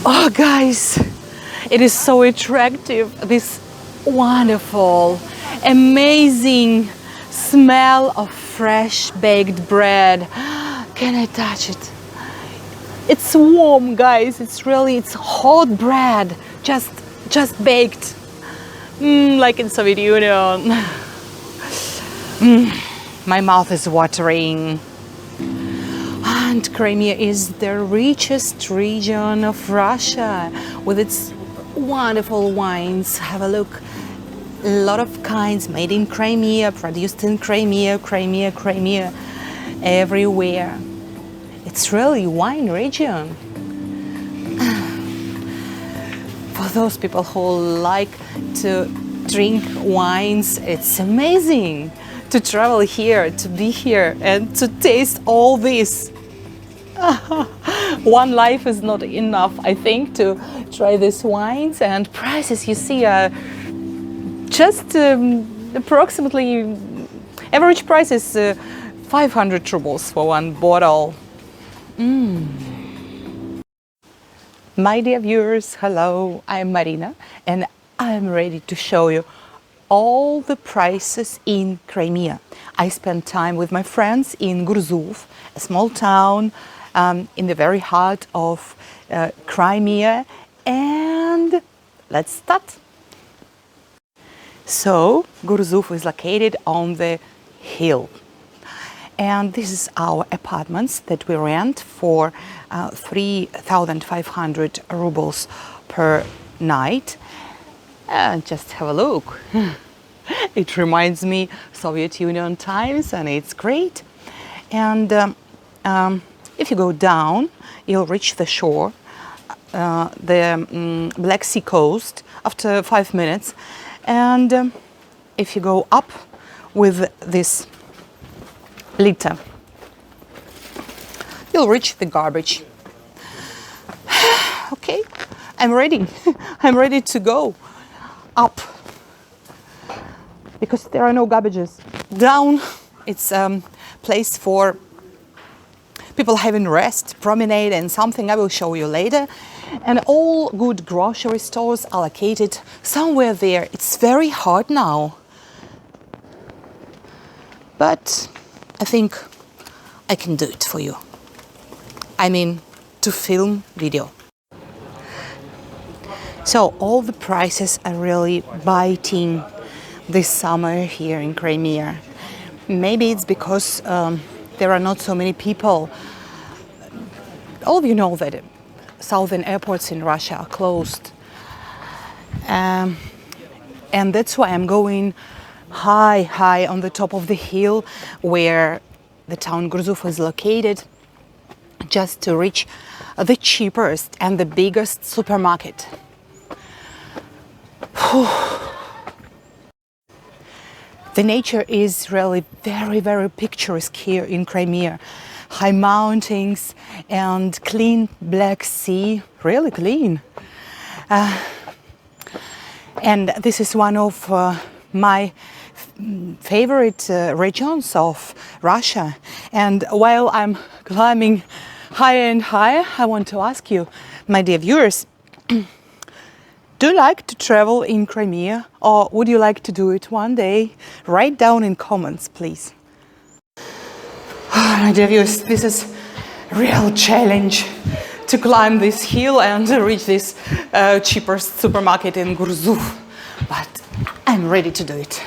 Oh guys, it is so attractive, this wonderful, amazing smell of fresh baked bread. Can I touch it? It's warm, guys. It's hot bread, just baked, like in Soviet Union. My mouth is watering. And Crimea is the richest region of Russia with its wonderful wines. Have a look. A lot of kinds made in Crimea, produced in Crimea, everywhere. It's really wine region. For those people who like to drink wines, it's amazing to travel here, to be here and to taste all this. One life is not enough, I think, to try these wines, and prices you see are just approximately, average price is 500 rubles for one bottle. My dear viewers, hello, I'm Marina and I'm ready to show you all the prices in Crimea. I spent time with my friends in Gurzuf, a small town in the very heart of Crimea, and let's start. So, Gurzuf is located on the hill, and this is our apartments that we rent for 3,500 rubles per night. And just have a look. It reminds me Soviet Union times, and it's great. And if you go down, you'll reach the shore, the Black Sea coast after 5 minutes. And if you go up with this litter, you'll reach the garbage. Okay, I'm ready. I'm ready to go up because there are no garbages. Down, it's a place for people having rest, promenade, and something I will show you later. And all good grocery stores are located somewhere there. It's very hot now, but I think I can do it for you. I mean, to film video. So all the prices are really biting this summer here in Crimea. Maybe it's because there are not so many people. All of you know that southern airports in Russia are closed. And that's why I'm going high on the top of the hill where the town Gurzuf is located, just to reach the cheapest and the biggest supermarket. The nature is really very picturesque here in Crimea. High mountains and clean Black Sea, really clean. And this is one of my favorite regions of Russia. And while I'm climbing higher and higher, I want to ask you, my dear viewers, do you like to travel in Crimea, or would you like to do it one day? Write down in comments, please. My dear viewers, this is a real challenge to climb this hill and reach this cheapest supermarket in Gurzuf, but I'm ready to do it.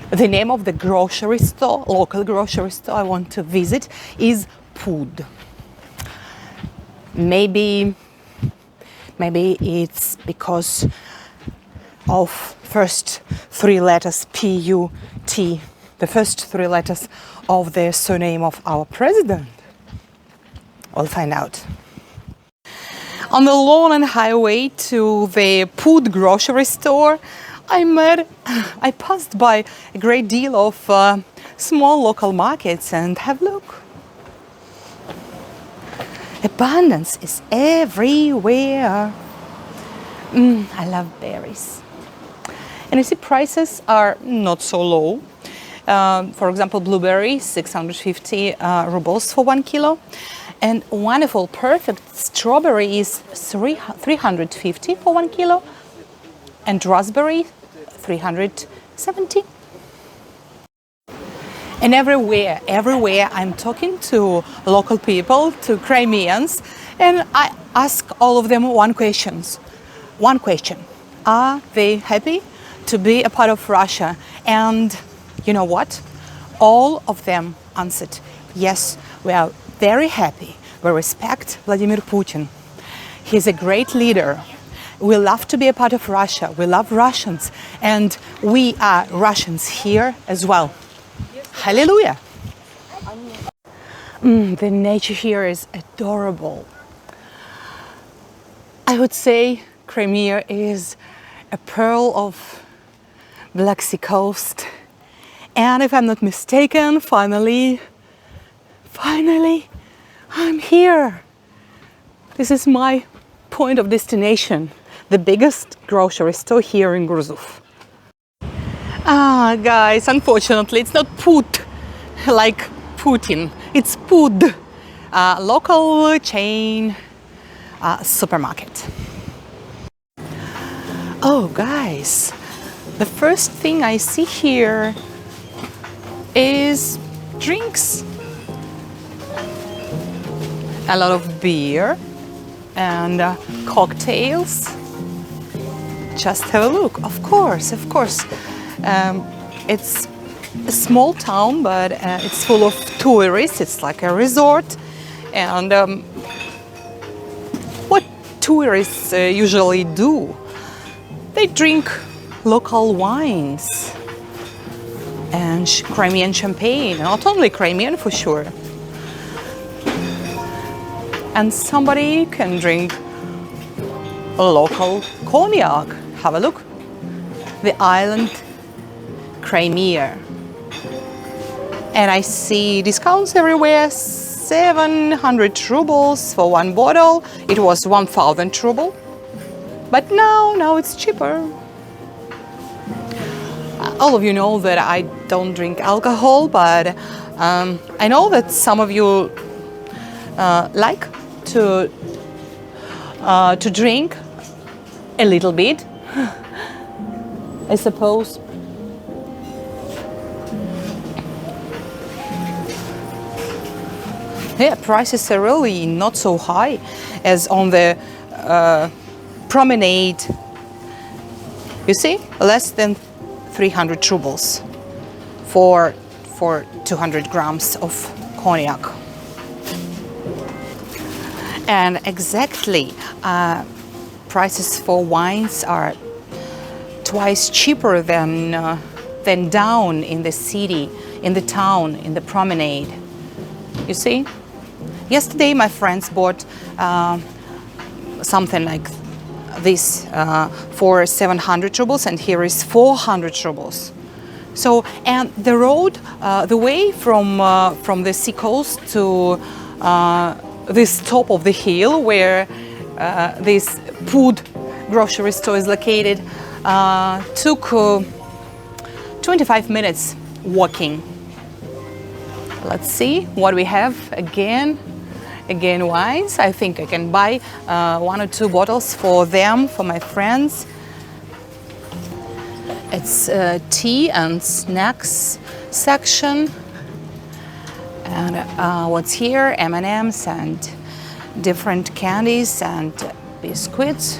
The name of the grocery store, local grocery store I want to visit, is Pud. Maybe it's because of first three letters P-U-T, the first three letters of the surname of our president. We'll find out. On the long and highway to the Pud grocery store, I passed by a great deal of small local markets, and have a look. Abundance is everywhere. I love berries. And you see, prices are not so low. For example, blueberries, 650 rubles for 1 kilo. And wonderful, perfect strawberry is 350 for 1 kilo, and raspberry 370. And everywhere I'm talking to local people, to Crimeans, and I ask all of them one question. Are they happy to be a part of Russia? And you know what? All of them answered, yes, we are very happy. We respect Vladimir Putin. He's a great leader. We love to be a part of Russia. We love Russians. And we are Russians here as well. Hallelujah! The nature here is adorable. I would say Crimea is a pearl of Black Sea coast. And if I'm not mistaken, finally, I'm here. This is my point of destination, the biggest grocery store here in Gruzov. Guys, unfortunately, it's not Put like Putin. It's Pud, local chain supermarket. Oh, guys, the first thing I see here is drinks. A lot of beer and cocktails. Just have a look. Of course. It's a small town, but it's full of tourists. It's like a resort. And what tourists usually do? They drink local wines and Crimean champagne. Not only Crimean, for sure. And somebody can drink a local cognac. Have a look. The island Crimea. And I see discounts everywhere. 700 rubles for one bottle. It was 1,000 ruble. But now it's cheaper. All of you know that I don't drink alcohol, but I know that some of you like to drink a little bit, I suppose. Yeah, prices are really not so high as on the promenade. You see, less than 300 rubles for 200 grams of cognac. And exactly, prices for wines are twice cheaper than down in the city, in the town, in the promenade. You see? Yesterday my friends bought something like this for 700 rubles, and here is 400 rubles. So, and the road, the way from the sea coast to this top of the hill where this food grocery store is located took 25 minutes walking. Let's see what we have again wines. I think I can buy 1 or 2 bottles for them, for my friends. It's tea and snacks section. And what's here? M&Ms and different candies and biscuits.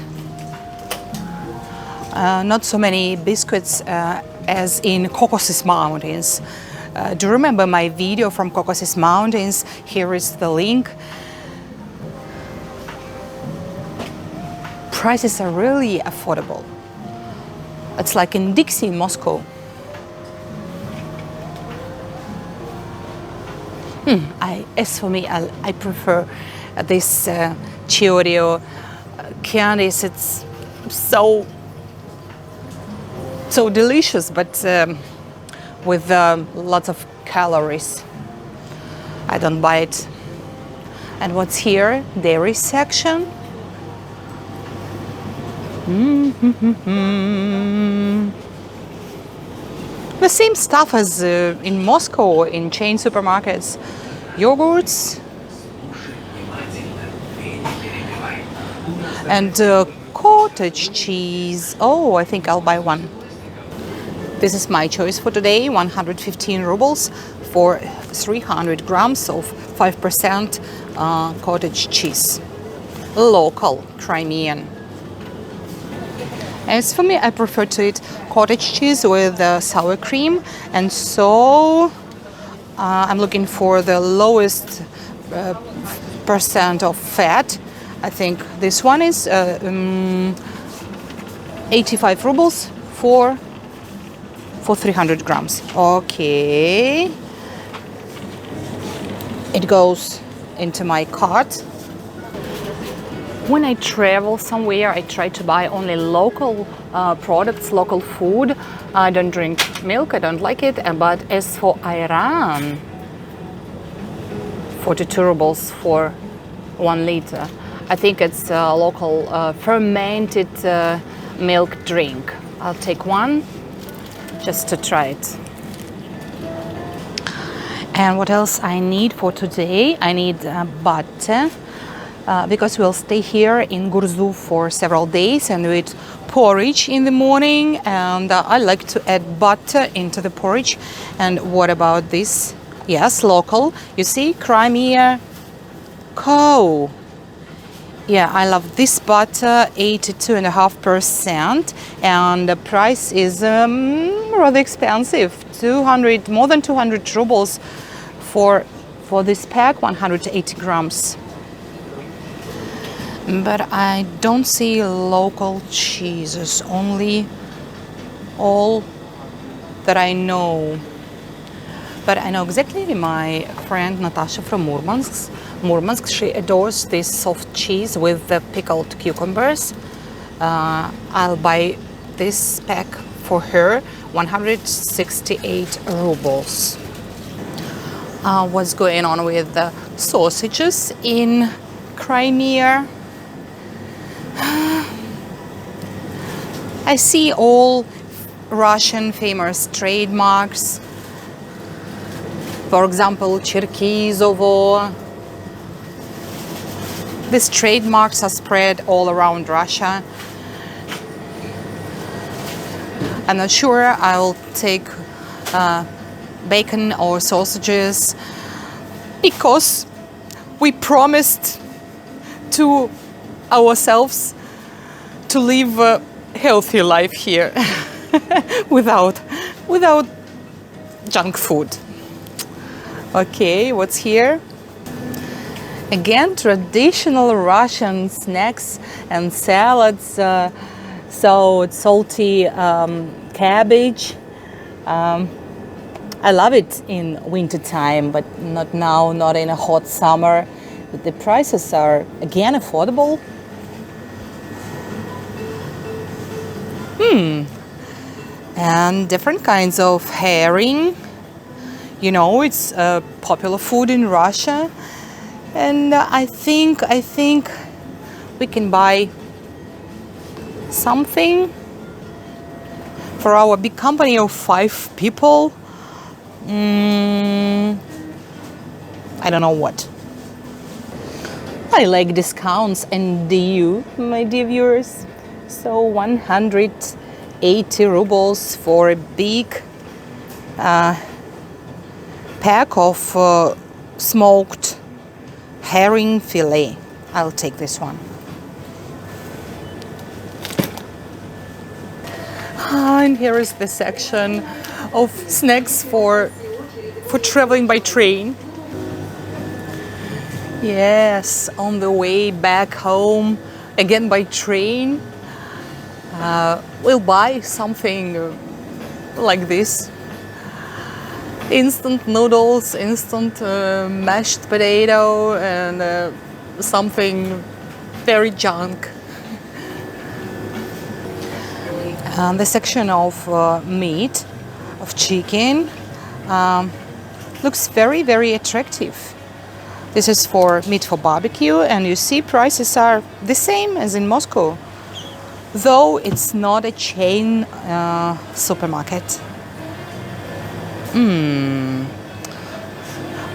Not so many biscuits as in Caucasus Mountains. Do you remember my video from Caucasus Mountains? Here is the link. Prices are really affordable. It's like in Dixie in Moscow. As for me, I prefer this Cheerio candies. It's so delicious, but with lots of calories. I don't buy it. And what's here? Dairy section. The same stuff as in Moscow in chain supermarkets. Yogurts, And cottage cheese. Oh, I think I'll buy one. This is my choice for today, 115 rubles for 300 grams of 5% cottage cheese. Local, Crimean. As for me, I prefer to eat cottage cheese with sour cream, and so I'm looking for the lowest percent of fat. I think this one is 85 rubles for 300 grams. Okay. It goes into my cart. When I travel somewhere, I try to buy only local products, local food. I don't drink milk, I don't like it. But as for Iran, 42 rubles for 1 liter. I think it's a local fermented milk drink. I'll take one just to try it. And what else I need for today? I need butter. Because we'll stay here in Gurzu for several days and we eat porridge in the morning, and I like to add butter into the porridge. And what about this? Yes, local. You see, Crimea cow. Yeah, I love this butter, 82.5%, and the price is rather expensive, more than 200 rubles for this pack, 180 grams. But I don't see local cheeses, only all that I know. But I know exactly my friend Natasha from Murmansk, she adores this soft cheese with the pickled cucumbers. I'll buy this pack for her, 168 rubles. What's going on with the sausages in Crimea? I see all Russian famous trademarks. For example, Cherkizovo. These trademarks are spread all around Russia. I'm not sure I'll take bacon or sausages because we promised to ourselves to live a healthy life here without junk food. Okay, what's here? Again, traditional Russian snacks and salads. So it's salty cabbage. I love it in winter time, but not now, not in a hot summer. But the prices are again affordable. And different kinds of herring. You know, it's a popular food in Russia. And I think we can buy something for our big company of 5 people. I don't know what. I like discounts, and do you, my dear viewers? So 180 rubles for a big pack of smoked herring fillet. I'll take this one. And here is the section of snacks for traveling by train. Yes, on the way back home, again by train, we'll buy something like this. Instant noodles, instant mashed potato, and something very junk. The section of meat, of chicken, looks very, very attractive. This is for meat for barbecue, and you see prices are the same as in Moscow, though it's not a chain supermarket.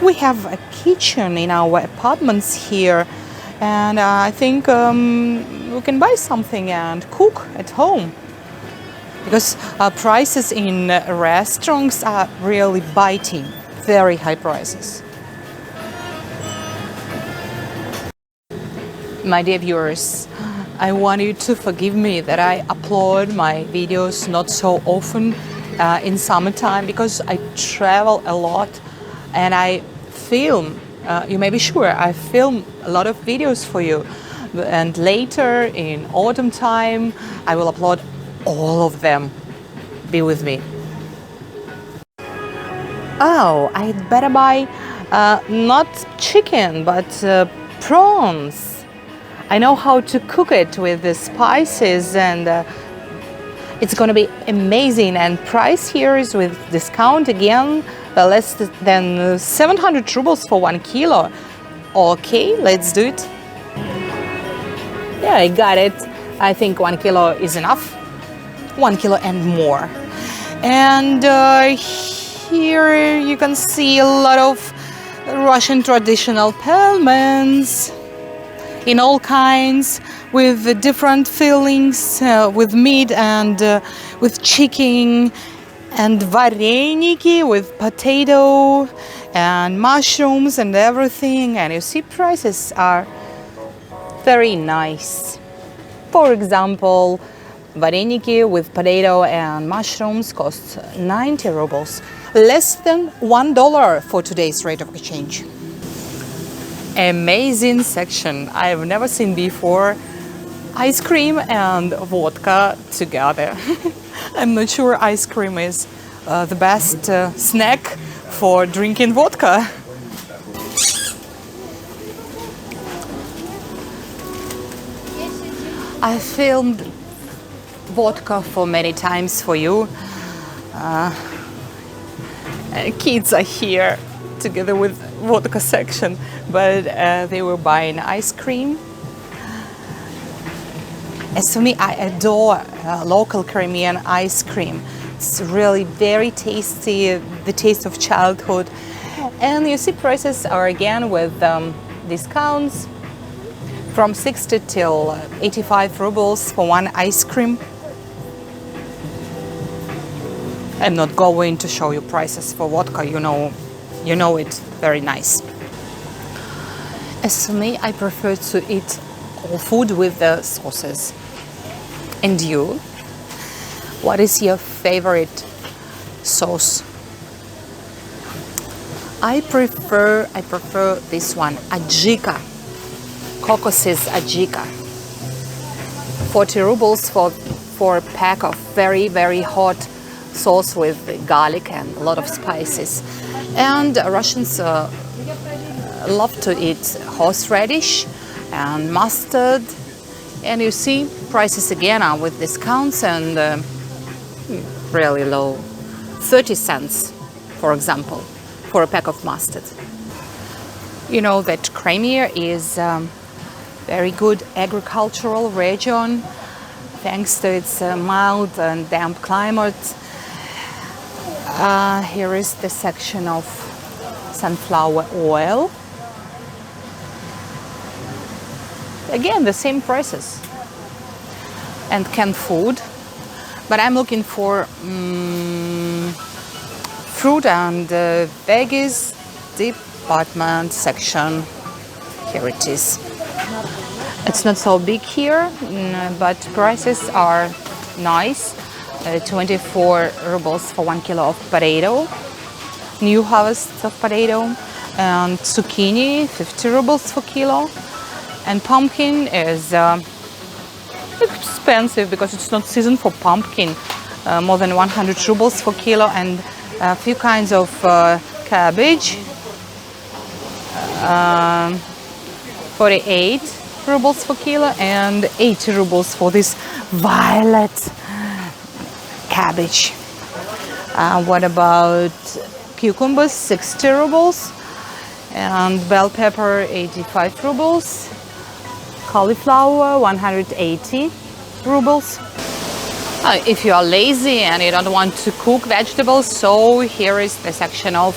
We have a kitchen in our apartments here. and I think we can buy something and cook at home, because prices in restaurants are really biting, very high prices. My dear viewers, I want you to forgive me that I upload my videos not so often in summertime, because I travel a lot and I film. You may be sure I film a lot of videos for you, and later in autumn time I will upload all of them. Be with me. Oh, I'd better buy not chicken but prawns. I know how to cook it with the spices, and it's gonna be amazing. And price here is with discount again, less than 700 rubles for 1 kilo. Okay, let's do it. Yeah, I got it. I think 1 kilo is enough. 1 kilo and more. And here you can see a lot of Russian traditional pelmens in all kinds, with different fillings, with meat and with chicken, and vareniki with potato and mushrooms and everything. And you see, prices are very nice. For example, vareniki with potato and mushrooms costs 90 rubles, less than $1 for today's rate of exchange. Amazing section. I've never seen before ice cream and vodka together. I'm not sure ice cream is the best snack for drinking vodka. I filmed vodka for many times for you. Kids are here together with vodka section, but they were buying ice cream. As for me, I adore local Crimean ice cream. It's really very tasty, the taste of childhood. And you see, prices are again with discounts from 60 till 85 rubles for 1 ice cream. I'm not going to show you prices for vodka, you know it very nice. As for me, I prefer to eat all food with the sauces. And you? What is your favorite sauce? I prefer this one, ajika, Caucasus ajika. 40 rubles for a pack of very, very hot sauce with garlic and a lot of spices. And Russians love to eat horseradish and mustard. And you see, prices again are with discounts and really low. 30 cents, for example, for a pack of mustard. You know that Crimea is a very good agricultural region, thanks to its mild and damp climate. Here is the section of sunflower oil. Again, the same prices. And canned food. But I'm looking for fruit and veggies department section. Here it is. It's not so big here, but prices are nice. 24 rubles for 1 kilo of potato, new harvest of potato, and zucchini 50 rubles for kilo, and pumpkin is expensive because it's not season for pumpkin, more than 100 rubles for kilo, and a few kinds of cabbage, 48 rubles for kilo, and 80 rubles for this violet cabbage. What about cucumbers? 60 rubles, and bell pepper 85 rubles, cauliflower 180 rubles. If you are lazy and you don't want to cook vegetables, so here is the section of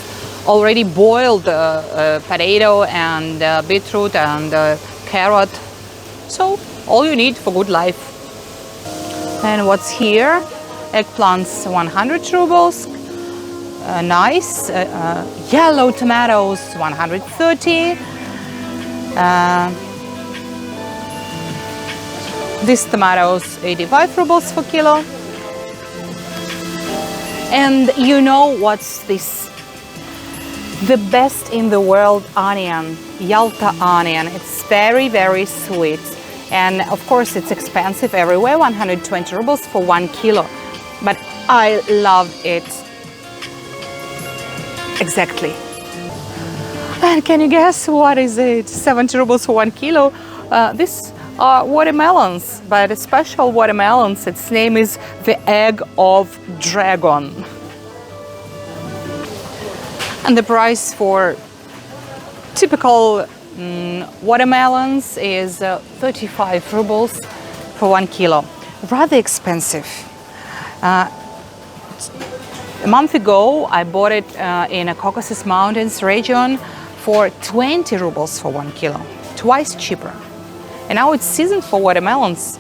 already boiled potato and beetroot and carrot. So all you need for good life. And what's here? Eggplants, 100 rubles. Nice. Yellow tomatoes, 130. These tomatoes, 85 rubles per kilo. And you know what's this? The best in the world onion, Yalta onion. It's very, very sweet. And of course it's expensive everywhere, 120 rubles for 1 kilo. But I love it. Exactly. And can you guess what is it? 70 rubles for 1 kilo. These are watermelons, but special watermelons. Its name is the egg of dragon. And the price for typical watermelons is 35 rubles for 1 kilo. Rather expensive. A month ago, I bought it in a Caucasus Mountains region for 20 rubles for 1 kilo, twice cheaper. And now it's season for watermelons.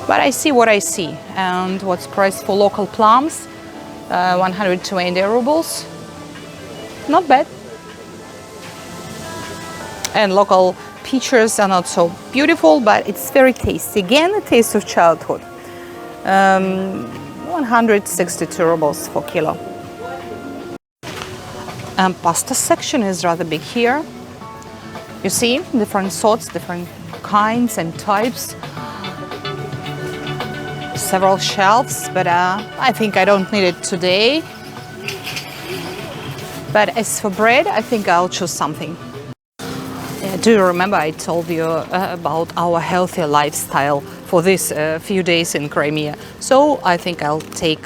But I see what I see. And what's price for local plums? 120 rubles. Not bad. And local peaches are not so beautiful, but it's very tasty. Again, the taste of childhood. 162 rubles for kilo. And pasta section is rather big here. You see, different sorts, different kinds and types. Several shelves, but I think I don't need it today. But as for bread, I think I'll choose something. Do you remember I told you about our healthier lifestyle for this few days in Crimea? So I think I'll take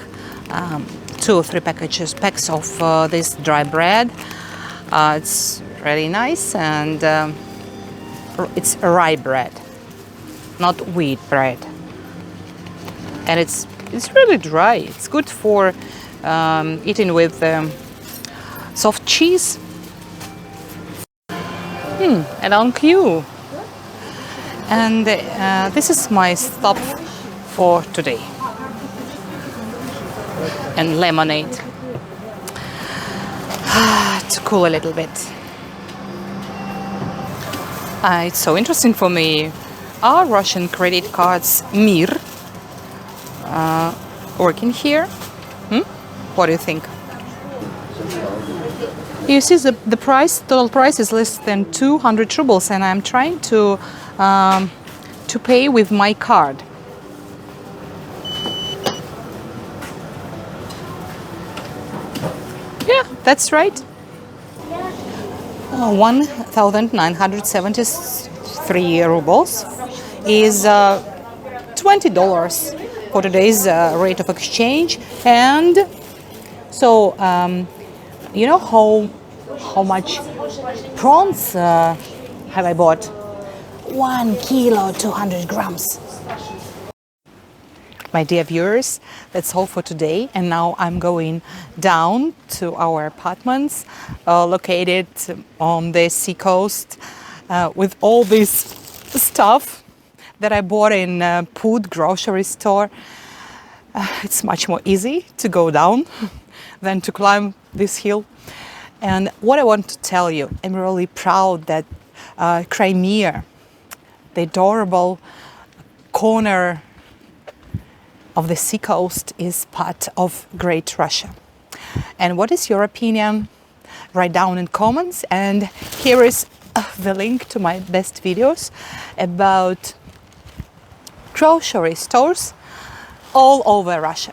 2 or 3 packs of this dry bread. It's really nice, and it's rye bread, not wheat bread. And it's really dry. It's good for eating with soft cheese. And on cue. And this is my stop for today. And lemonade to cool a little bit. It's so interesting for me. Are Russian credit cards Mir working here? What do you think? You see, the total price is less than 200 rubles, and I'm trying to pay with my card. Yeah, that's right. 1,973 rubles is $20 for today's rate of exchange. And so you know how much prawns have I bought? 1 kilo, 200 grams. My dear viewers, that's all for today. And now I'm going down to our apartments located on the seacoast with all this stuff that I bought in a food grocery store. It's much more easy to go down than to climb this hill. And what I want to tell you, I'm really proud that Crimea, the adorable corner of the seacoast, is part of Great Russia. And what is your opinion? Write down in comments. And here is the link to my best videos about grocery stores all over Russia.